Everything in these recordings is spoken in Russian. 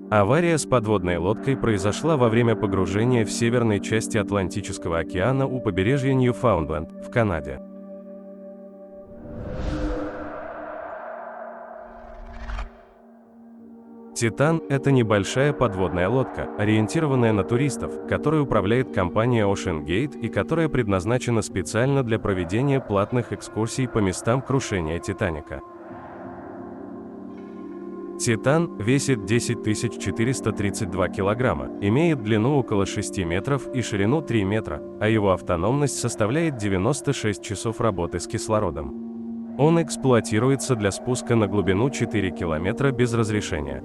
Авария с подводной лодкой произошла во время погружения в северной части Атлантического океана у побережья Ньюфаундленд, в Канаде. «Титан» — это небольшая подводная лодка, ориентированная на туристов, которой управляет компания OceanGate и которая предназначена специально для проведения платных экскурсий по местам крушения «Титаника». «Титан» весит 10 432 килограмма, имеет длину около 6 метров и ширину 3 метра, а его автономность составляет 96 часов работы с кислородом. Он эксплуатируется для спуска на глубину 4 километра без разрешения.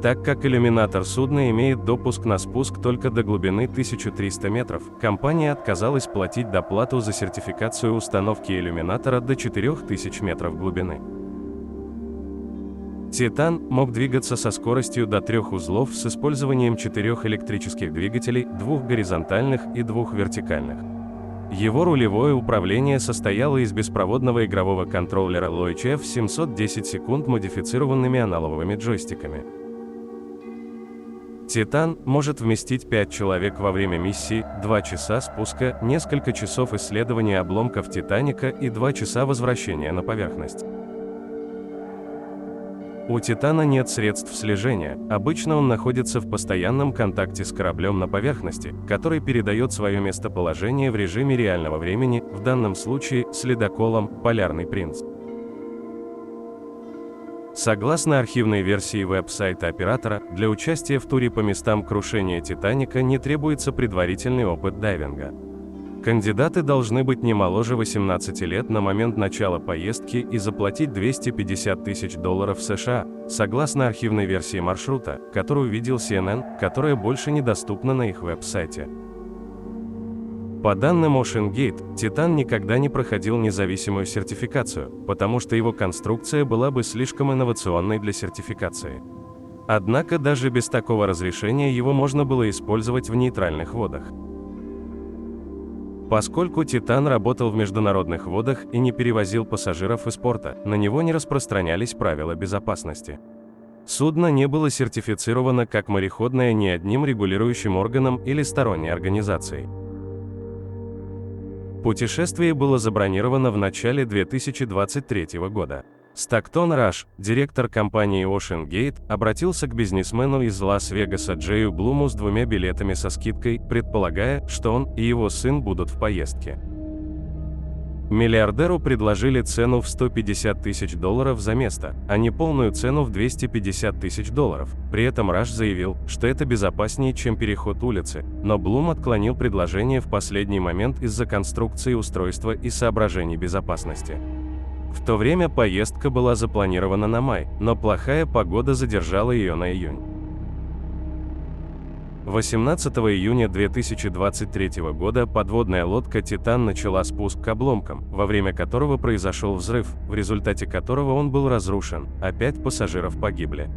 Так как иллюминатор судна имеет допуск на спуск только до глубины 1300 метров, компания отказалась платить доплату за сертификацию установки иллюминатора до 4000 метров глубины. «Титан» мог двигаться со скоростью до 3 узлов с использованием 4 электрических двигателей, 2 горизонтальных и 2 вертикальных. Его рулевое управление состояло из беспроводного игрового контроллера LOICH F710 секунд модифицированными аналоговыми джойстиками. «Титан» может вместить 5 человек во время миссии, 2 часа спуска, несколько часов исследования обломков «Титаника» и 2 часа возвращения на поверхность. У «Титана» нет средств слежения, обычно он находится в постоянном контакте с кораблем на поверхности, который передает свое местоположение в режиме реального времени, в данном случае с ледоколом «Полярный принц». Согласно архивной версии веб-сайта оператора, для участия в туре по местам крушения «Титаника» не требуется предварительный опыт дайвинга. Кандидаты должны быть не моложе 18 лет на момент начала поездки и заплатить $250 тысяч США, согласно архивной версии маршрута, которую видел CNN, которая больше недоступна на их веб-сайте. По данным OceanGate, «Титан» никогда не проходил независимую сертификацию, потому что его конструкция была бы слишком инновационной для сертификации. Однако даже без такого разрешения его можно было использовать в нейтральных водах. Поскольку «Титан» работал в международных водах и не перевозил пассажиров из порта, на него не распространялись правила безопасности. Судно не было сертифицировано как мореходное ни одним регулирующим органом или сторонней организацией. Путешествие было забронировано в начале 2023 года. Стоктон Раш, директор компании OceanGate, обратился к бизнесмену из Лас-Вегаса Джею Блуму с 2 билетами со скидкой, предполагая, что он и его сын будут в поездке. Миллиардеру предложили цену в $150 тысяч за место, а не полную цену в $250 тысяч. При этом Раш заявил, что это безопаснее, чем переход улицы, но Блум отклонил предложение в последний момент из-за конструкции устройства и соображений безопасности. В то время поездка была запланирована на май, но плохая погода задержала ее на июнь. 18 июня 2023 года подводная лодка «Титан» начала спуск к обломкам, во время которого произошел взрыв, в результате которого он был разрушен, а 5 пассажиров погибли.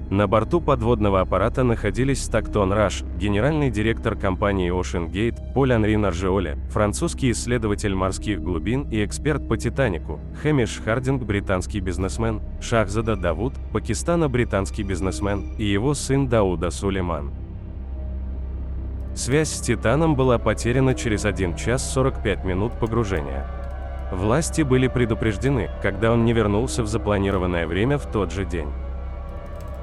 На борту подводного аппарата находились Стоктон Раш, генеральный директор компании OceanGate, Поль-Анри Наржиоле, французский исследователь морских глубин и эксперт по «Титанику», Хэмиш Хардинг, британский бизнесмен, Шахзада Давуд, Пакистано-британский бизнесмен, и его сын Дауда Сулейман. Связь с «Титаном» была потеряна через 1 час 45 минут погружения. Власти были предупреждены, когда он не вернулся в запланированное время в тот же день.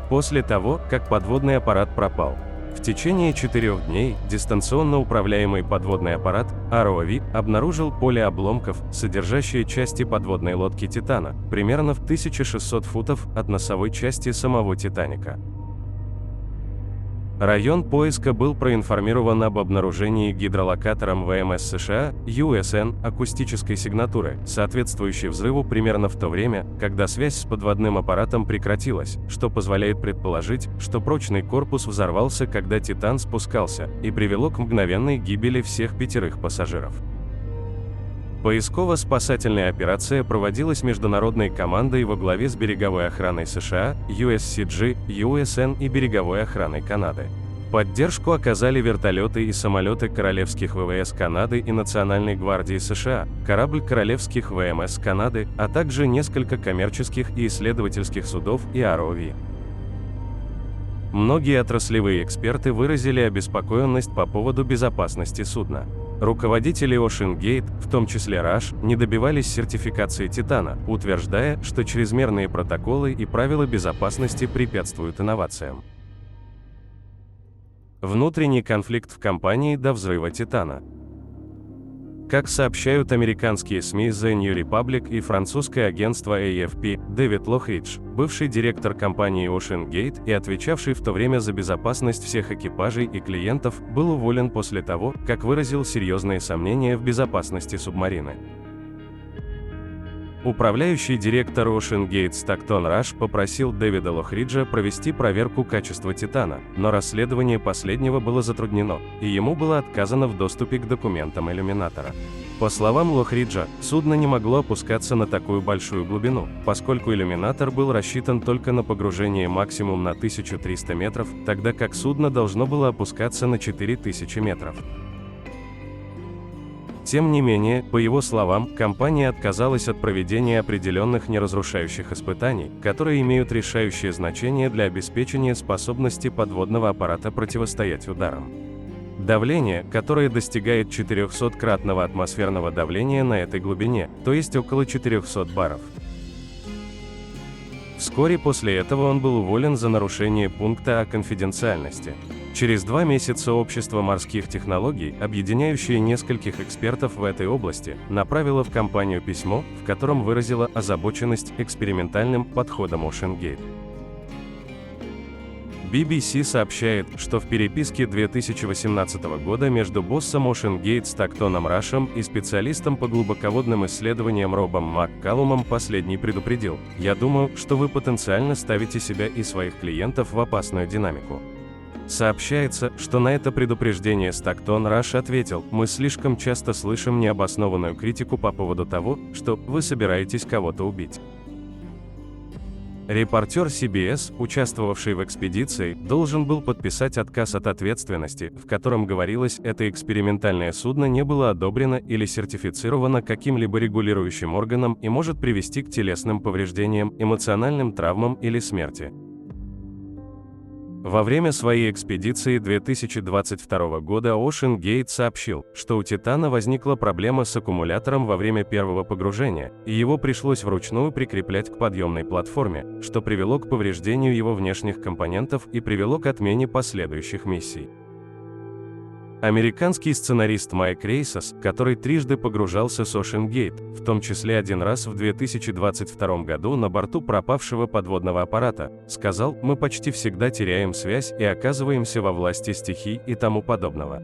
После того, как подводный аппарат пропал. В течение 4 дней дистанционно управляемый подводный аппарат ROV обнаружил поле обломков, содержащее части подводной лодки «Титана», примерно в 1600 футов от носовой части самого «Титаника». Район поиска был проинформирован об обнаружении гидролокатором ВМС США USN акустической сигнатуры, соответствующей взрыву примерно в то время, когда связь с подводным аппаратом прекратилась, что позволяет предположить, что прочный корпус взорвался, когда «Титан» спускался, и привело к мгновенной гибели всех 5 пассажиров. Поисково-спасательная операция проводилась международной командой во главе с береговой охраной США, USCG, USN и береговой охраной Канады. Поддержку оказали вертолеты и самолеты Королевских ВВС Канады и Национальной гвардии США, корабль Королевских ВМС Канады, а также несколько коммерческих и исследовательских судов и ROV. Многие отраслевые эксперты выразили обеспокоенность по поводу безопасности судна. Руководители OceanGate, в том числе Rush, не добивались сертификации Титана, утверждая, что чрезмерные протоколы и правила безопасности препятствуют инновациям. Внутренний конфликт в компании до взрыва Титана. Как сообщают американские СМИ The New Republic и французское агентство AFP, Дэвид Лохридж, бывший директор компании OceanGate и отвечавший в то время за безопасность всех экипажей и клиентов, был уволен после того, как выразил серьезные сомнения в безопасности субмарины. Управляющий директор OceanGate Стоктон Раш попросил Дэвида Лохриджа провести проверку качества Титана, но расследование последнего было затруднено, и ему было отказано в доступе к документам иллюминатора. По словам Лохриджа, судно не могло опускаться на такую большую глубину, поскольку иллюминатор был рассчитан только на погружение максимум на 1300 метров, тогда как судно должно было опускаться на 4000 метров. Тем не менее, по его словам, компания отказалась от проведения определенных неразрушающих испытаний, которые имеют решающее значение для обеспечения способности подводного аппарата противостоять ударам. Давление, которое достигает 400-кратного атмосферного давления на этой глубине, то есть около 400 баров. Вскоре после этого он был уволен за нарушение пункта о конфиденциальности. Через 2 месяца Общество морских технологий, объединяющее нескольких экспертов в этой области, направило в компанию письмо, в котором выразило озабоченность экспериментальным подходом OceanGate. BBC сообщает, что в переписке 2018 года между боссом OceanGate Стоктоном Рашем и специалистом по глубоководным исследованиям Робом Маккалумом последний предупредил: «Я думаю, что вы потенциально ставите себя и своих клиентов в опасную динамику». Сообщается, что на это предупреждение Стоктон Раш ответил: «Мы слишком часто слышим необоснованную критику по поводу того, что вы собираетесь кого-то убить». Репортер CBS, участвовавший в экспедиции, должен был подписать отказ от ответственности, в котором говорилось, это экспериментальное судно не было одобрено или сертифицировано каким-либо регулирующим органом и может привести к телесным повреждениям, эмоциональным травмам или смерти. Во время своей экспедиции 2022 года OceanGate сообщил, что у Титана возникла проблема с аккумулятором во время первого погружения, и его пришлось вручную прикреплять к подъемной платформе, что привело к повреждению его внешних компонентов и привело к отмене последующих миссий. Американский сценарист Майк Рейсос, который трижды погружался с OceanGate, в том числе один раз в 2022 году на борту пропавшего подводного аппарата, сказал: «Мы почти всегда теряем связь и оказываемся во власти стихий и тому подобного».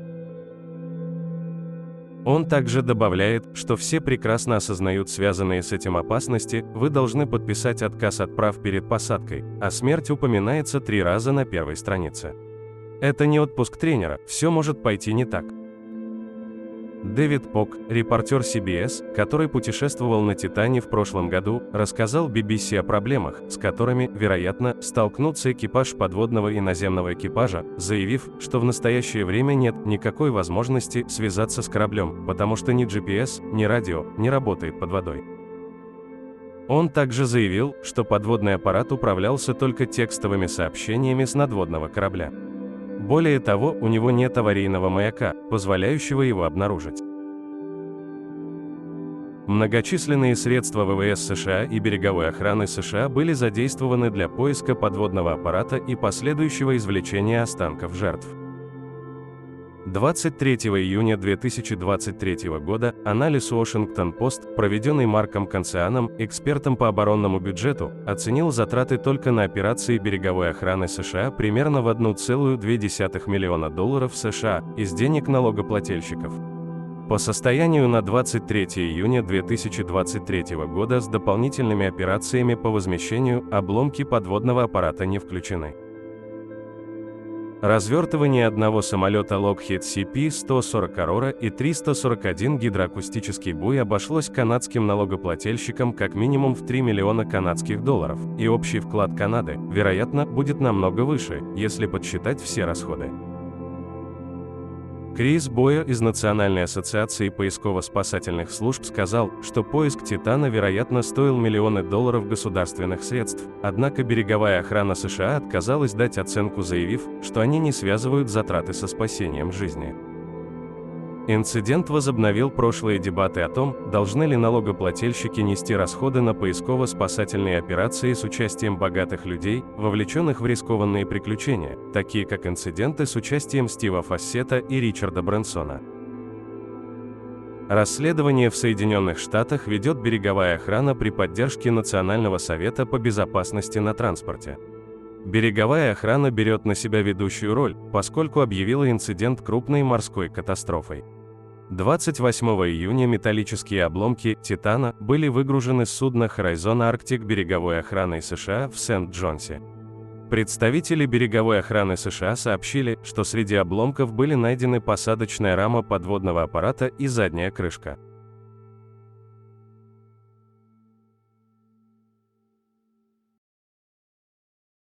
Он также добавляет, что все прекрасно осознают связанные с этим опасности, вы должны подписать отказ от прав перед посадкой, а смерть упоминается 3 раза на первой странице. Это не отпуск тренера, все может пойти не так. Дэвид Пок, репортер CBS, который путешествовал на Титане в прошлом году, рассказал BBC о проблемах, с которыми, вероятно, столкнутся экипаж подводного и наземного экипажа, заявив, что в настоящее время нет никакой возможности связаться с кораблем, потому что ни GPS, ни радио не работает под водой. Он также заявил, что подводный аппарат управлялся только текстовыми сообщениями с надводного корабля. Более того, у него нет аварийного маяка, позволяющего его обнаружить. Многочисленные средства ВВС США и береговой охраны США были задействованы для поиска подводного аппарата и последующего извлечения останков жертв. 23 июня 2023 года анализ Washington Post, проведенный Марком Канцианом, экспертом по оборонному бюджету, оценил затраты только на операции береговой охраны США примерно в $1,2 миллиона США из денег налогоплательщиков. По состоянию на 23 июня 2023 года с дополнительными операциями по возмещению обломки подводного аппарата не включены. Развертывание одного самолета Lockheed CP-140 Aurora и 341 гидроакустический буй обошлось канадским налогоплательщикам как минимум в $3 миллиона канадских долларов, и общий вклад Канады, вероятно, будет намного выше, если подсчитать все расходы. Крис Бойер из Национальной ассоциации поисково-спасательных служб сказал, что поиск «Титана», вероятно, стоил миллионы долларов государственных средств, однако береговая охрана США отказалась дать оценку, заявив, что они не связывают затраты со спасением жизни. Инцидент возобновил прошлые дебаты о том, должны ли налогоплательщики нести расходы на поисково-спасательные операции с участием богатых людей, вовлеченных в рискованные приключения, такие как инциденты с участием Стива Фассета и Ричарда Брэнсона. Расследование в Соединенных Штатах ведет береговая охрана при поддержке Национального совета по безопасности на транспорте. Береговая охрана берет на себя ведущую роль, поскольку объявила инцидент крупной морской катастрофой. 28 июня металлические обломки «Титана» были выгружены с судна Horizon Arctic береговой охраной США в Сент-Джонсе. Представители береговой охраны США сообщили, что среди обломков были найдены посадочная рама подводного аппарата и задняя крышка.